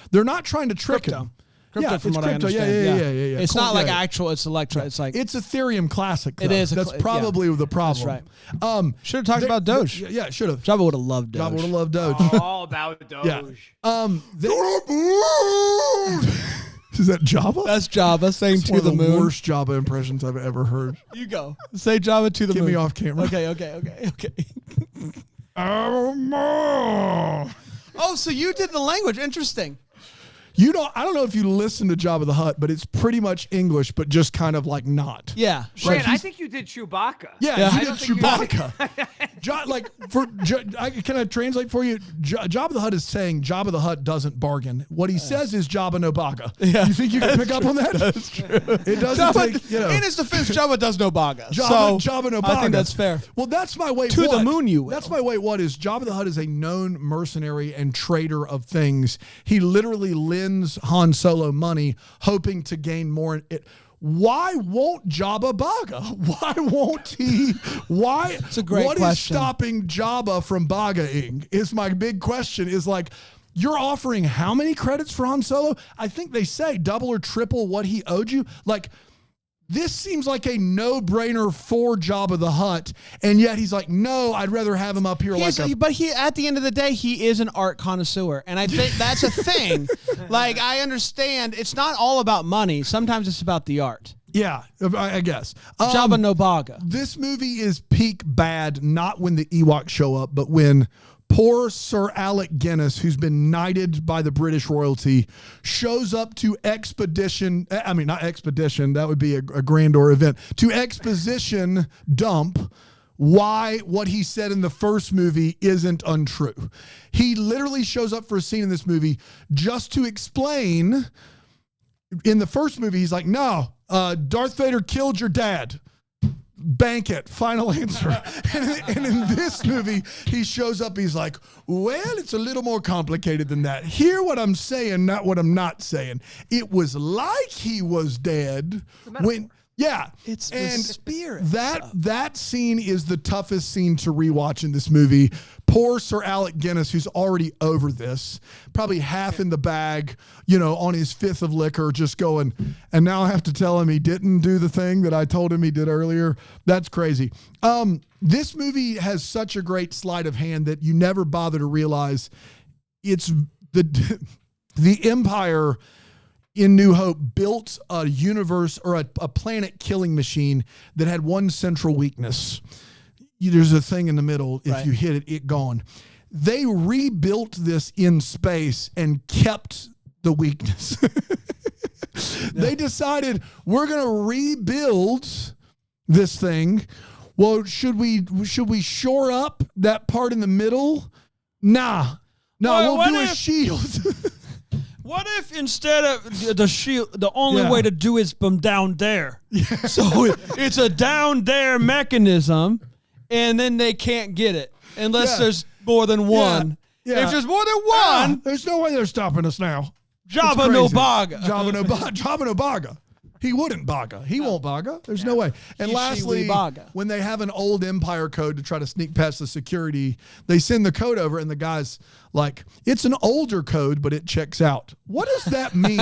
They're not trying to trick him. Crypto, from what I understand. Yeah. It's not like actual. It's Electra. It's like it's Ethereum Classic. Though. It is. That's probably the problem. That's right. Should have talked about Doge. Yeah, should have. Jabba would have loved Doge. Jabba would have loved Doge. All about Doge. Yeah. Is that Jabba? That's Jabba saying to the moon. Worst Jabba impressions I've ever heard. You go. Say Jabba to the moon. Get me off camera. Okay. Oh, so you did the language. Interesting. I don't know if you listen to Jabba the Hutt, but it's pretty much English, but just kind of like not. Yeah. Shane, I think you did Chewbacca. Yeah. You did Chewbacca. Can I translate for you? Jabba the Hutt is saying Jabba the Hutt doesn't bargain. What he says is Jabba no baga. Yeah. You think you can pick up on that? That's true. It doesn't take, in his defense, Jabba does no baga. Jabba no baga. I think that's fair. Well, that's my wait to what. The moon, you will. That's my wait what is Jabba the Hutt is a known mercenary and trader of things. He literally lends Han Solo money, hoping to gain more. Why won't Jabba baga? Why won't he? Why? It's a great question. What is stopping Jabba from bagaing? Is my big question. Is like, you're offering how many credits for Han Solo? I think they say double or triple what he owed you. Like, This seems like a no-brainer for Jabba the Hutt, and yet he's like, no, I'd rather have him up here But he, at the end of the day, he is an art connoisseur, and I think that's a thing. Like, I understand it's not all about money. Sometimes it's about the art. Yeah, I guess. Jabba Nobaga. This movie is peak bad, not when the Ewoks show up, but when poor Sir Alec Guinness, who's been knighted by the British royalty, shows up to not expedition, that would be a grandeur event, to exposition dump why what he said in the first movie isn't untrue. He literally shows up for a scene in this movie just to explain. In the first movie, he's like, no, Darth Vader killed your dad. Bank it. Final answer. and in this movie, he shows up. He's like, well, it's a little more complicated than that. Hear what I'm saying, not what I'm not saying. It was like he was dead when. Yeah, it's the spirit. That scene is the toughest scene to rewatch in this movie. Poor Sir Alec Guinness, who's already over this, probably half in the bag, on his fifth of liquor, just going, and now I have to tell him he didn't do the thing that I told him he did earlier. That's crazy. This movie has such a great sleight of hand that you never bother to realize it's the Empire in New Hope built a universe or a planet killing machine that had one central weakness. There's a thing in the middle. If you hit it, it gone. They rebuilt this in space and kept the weakness. They decided we're going to rebuild this thing. Well, should we shore up that part in the middle? Nah, we'll do a shield. What if instead of the shield, the only way to do is from down there? Yeah. So it's a down there mechanism, and then they can't get it unless there's more than one. Yeah. If there's more than one, there's no way they're stopping us now. Jabba Nobaga. Jabba Nobaga. He wouldn't baga. He won't baga. There's no way. And lastly, when they have an old Empire code to try to sneak past the security, they send the code over, and the guy's like, it's an older code, but it checks out. What does that mean?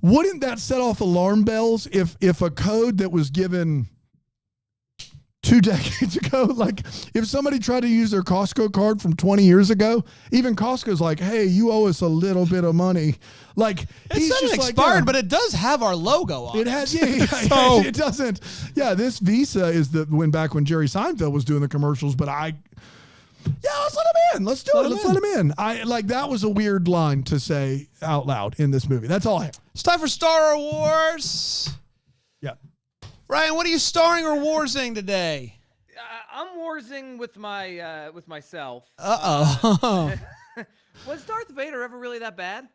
Wouldn't that set off alarm bells if a code that was given 2 decades ago, like if somebody tried to use their Costco card from 20 years ago, even Costco's like, hey, you owe us a little bit of money. Like, he's just expired, but it does have our logo on it. It has, so it doesn't. Yeah, this Visa is back when Jerry Seinfeld was doing the commercials, but let's let him in. Let's do it. Let's let him in. That was a weird line to say out loud in this movie. That's all I have. It's time for Star Wars. Yeah. Ryan, what are you starring or warsing today? I'm warsing with myself. Was Darth Vader ever really that bad?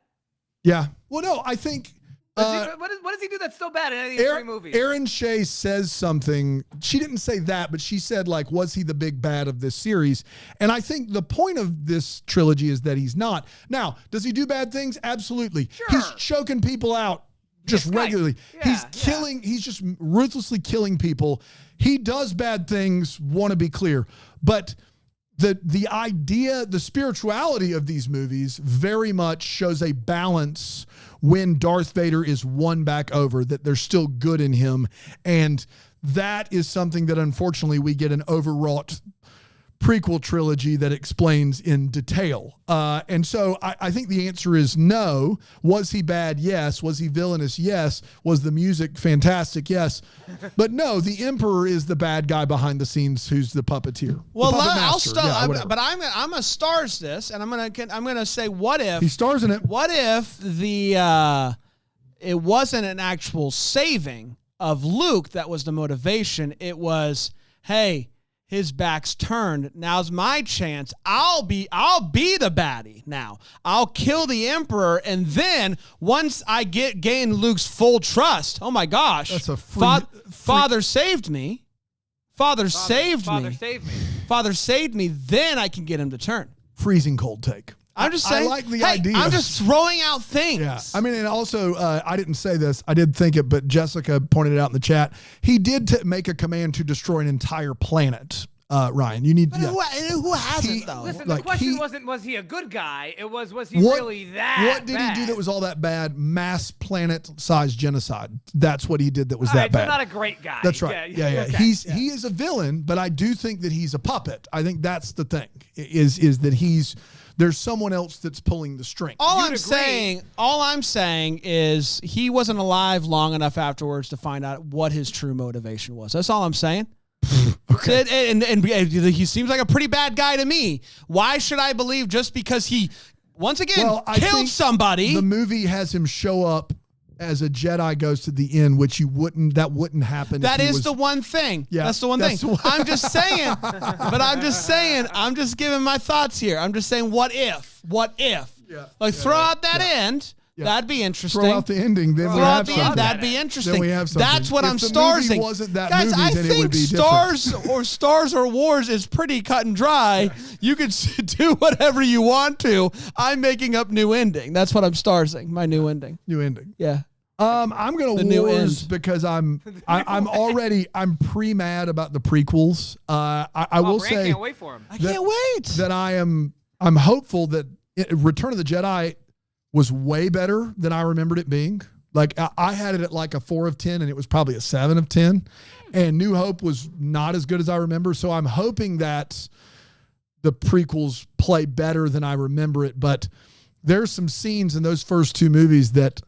Yeah. Well, no, I think. What does he do that's so bad in any of these three movies? Erin Shea says something. She didn't say that, but she said, was he the big bad of this series? And I think the point of this trilogy is that he's not. Now, does he do bad things? Absolutely. Sure. He's choking people out just regularly. Yeah, he's just ruthlessly killing people. He does bad things, want to be clear. But the idea, the spirituality of these movies very much shows a balance when Darth Vader is won back over, that there's still good in him. And that is something that unfortunately we get an overwrought prequel trilogy that explains in detail. And so I think the answer is no. Was he bad? Yes. Was he villainous? Yes. Was the music fantastic? Yes. But no, the Emperor is the bad guy behind the scenes who's the puppeteer. Well, I'll start, but I'm gonna stars this, and I'm gonna say, what if he stars in it? What if it wasn't an actual saving of Luke that was the motivation? It was, hey, his back's turned. Now's my chance. I'll be the baddie now. I'll kill the Emperor, and then once I gain Luke's full trust, oh my gosh, that's a Father saved me. Father saved me. Then I can get him to turn. Freezing cold take. I'm just saying. I like the idea. I'm just throwing out things. Yeah. I mean, and also, I didn't say this. I did think it, but Jessica pointed it out in the chat. He did make a command to destroy an entire planet. Ryan. You need. But who hasn't though? Listen, Like, the question he- wasn't was he a good guy? It was he What- really that What did he do that was all that bad? Mass planet-sized genocide. That's what he did that was All that right, so bad. not a great guy. That's right. Yeah. Okay. He is a villain, but I do think that he's a puppet. I think that's the thing. Is that there's someone else that's pulling the string. All You'd I'm saying is he wasn't alive long enough afterwards to find out what his true motivation was. That's all I'm saying. Okay. And he seems like a pretty bad guy to me. Why should I believe just because he, once again, I killed think somebody? The movie has him show up as a Jedi goes to the end, which that wouldn't happen. That is the one thing. Yeah, that's the one thing. I'm just saying, I'm just giving my thoughts here. I'm just saying, what if? Yeah. Throw out that end. Yeah. That'd be interesting. Throw out the ending, then we Throw out have the something. end. That'd be interesting. Then we have something. That's what If I'm the starsing. movie wasn't that Guys, movie, I then it think would be Stars or Wars is pretty cut and dry. You could do whatever you want to. I'm making up new ending. That's what I'm starsing. My new ending. New ending. Yeah. I'm gonna The new Wars end. because I'm pre-mad about the prequels. I will Brand say can't wait for him. I can't wait. that I'm hopeful that Return of the Jedi was way better than I remembered it being. Like I had it at like a 4 of 10, and it was probably a 7 of 10. And New Hope was not as good as I remember. So I'm hoping that the prequels play better than I remember it. But there's some scenes in those first two movies that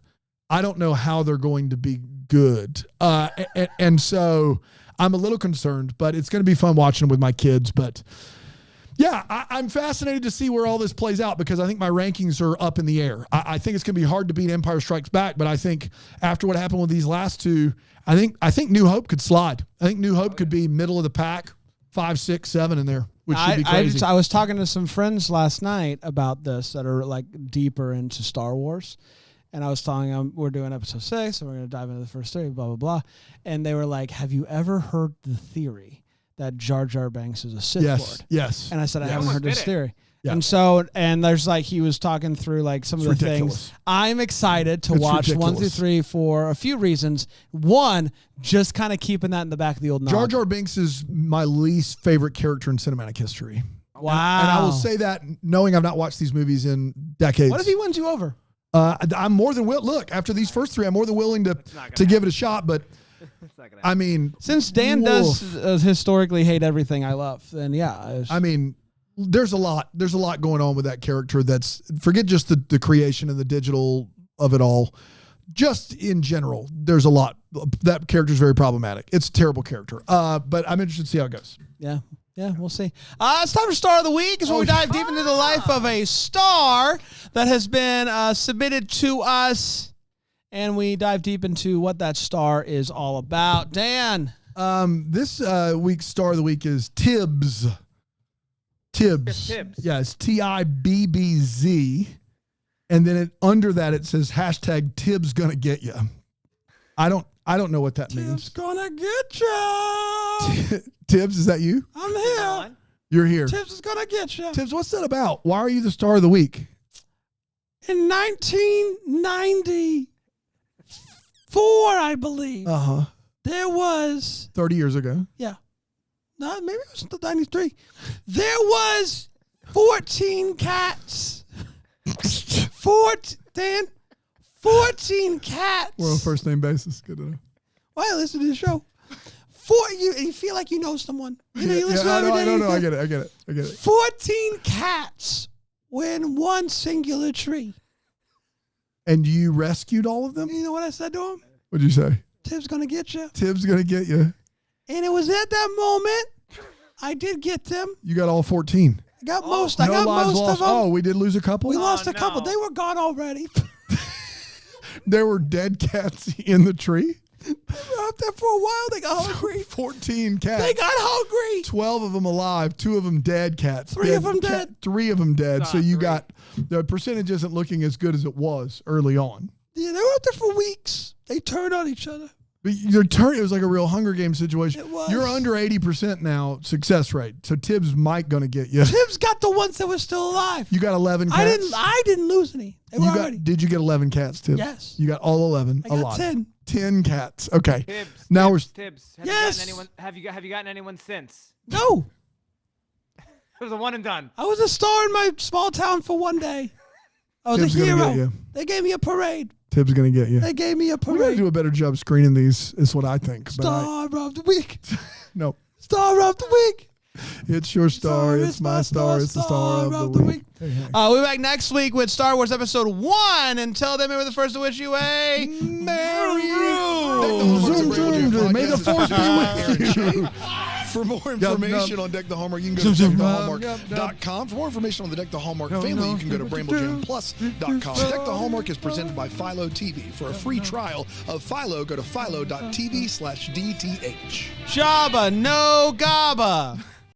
I don't know how they're going to be good. And so I'm a little concerned, but it's going to be fun watching with my kids. But yeah, I'm fascinated to see where all this plays out because I think my rankings are up in the air. I think it's going to be hard to beat Empire Strikes Back, but I think after what happened with these last two, I think New Hope could slide. I think New Hope could be middle of the pack, 5, 6, 7 in there, which should be crazy. I was talking to some friends last night about this that are like deeper into Star Wars. And I was telling them we're doing episode 6 and we're going to dive into the first 3, blah, blah, blah. And they were like, have you ever heard the theory that Jar Jar Binks is a Sith Lord? Yes. And I said, I haven't Almost heard this did it. theory. Yeah. And so, and there's like, he was talking through like some of the ridiculous. things. I'm excited to It's watch 1 through ridiculous. 3 for a few reasons. One, just kind of keeping that in the back of the old Jar knowledge. Jar Binks is my least favorite character in cinematic history. Wow. And I will say that knowing I've not watched these movies in decades. What if he wins you over? I'm more than look, after these first 3, I'm more than willing to not gonna give it a shot, but It's not gonna I mean, Since Dan does historically hate everything I love, then yeah. I mean, there's a lot going on with that character. That's forget just the creation and the digital of it all. Just in general, there's a lot. That character is very problematic. It's a terrible character. But I'm interested to see how it goes. Yeah, we'll see. It's time for Star of the Week. Is when we dive deep into the life of a star that has been submitted to us, and we dive deep into what that star is all about. Dan. This week's Star of the Week is Tibbs. Tibbs. Tibbs. Yeah, it's TIBBZ. And then under that it says hashtag Tibbs gonna get you. I don't know what that Tibbs means. gonna get you. Tibbs, is that you? I'm here. You're here. Tibbs is gonna get you. Tibbs, what's that about? Why are you the Star of the Week? In 1994, I believe, there was 30 years ago. no, maybe it was 93. There was 14 cats. 14 cats. We're on first name basis. Good to know. Why listen to the show? You feel like you know someone. You know, you listen I every day. know. I get it. 14 cats were in one singular tree. And you rescued all of them? You know what I said to him? What'd you say? Tibbs gonna get you. Tibbs gonna get you. And it was at that moment I did get them. You got all 14. I got most. I No got lives most lost. of them. Oh, we did lose a couple? We lost a no. couple. They were gone already. There were dead cats in the tree? They were up there for a while. They got hungry. 14 cats. They got hungry. 12 of them alive, 2 of them dead cats. 3 of them dead. 3 of them dead. So you 3. got, the percentage isn't looking as good as it was early on. Yeah, they were up there for weeks. They turned on each other. But your turn, it was like a real Hunger Games situation. It was. You're under 80% now success rate. So Tibbs might gonna get you. Tibbs got the ones that were still alive. You got 11 cats? I didn't lose any. They were already. Did you get 11 cats, Tibbs? Yes. You got all 11 I got alive. 10. 10 cats. Okay. Tibbs. Now Tibbs. Have Yes. you gotten anyone? Have you gotten anyone since? No. It was a one and done. I was a star in my small town for one day. I was Tim's a gonna get hero. you. They gave me a parade. Tibbs going to get you. They gave me a We're going parade. to do a better job screening these, is what I think. Star of the week. No. Star of the week. It's your star. It's my star. It's the star of the week. Hey, hey. We'll be back next week with Star Wars Episode 1. Until then, remember the first to wish you a Merry Zoom, zoom, zoom. May the force be with you. For more information on Deck the Hallmark, you can go to DeckTheHallmark.com. For more information on the Deck the Hallmark family, you can go to BrambleJamPlus.com. Deck the Hallmark is presented by Philo TV. For a free trial of Philo, go to philo.tv/DTH. Shabba no gabba.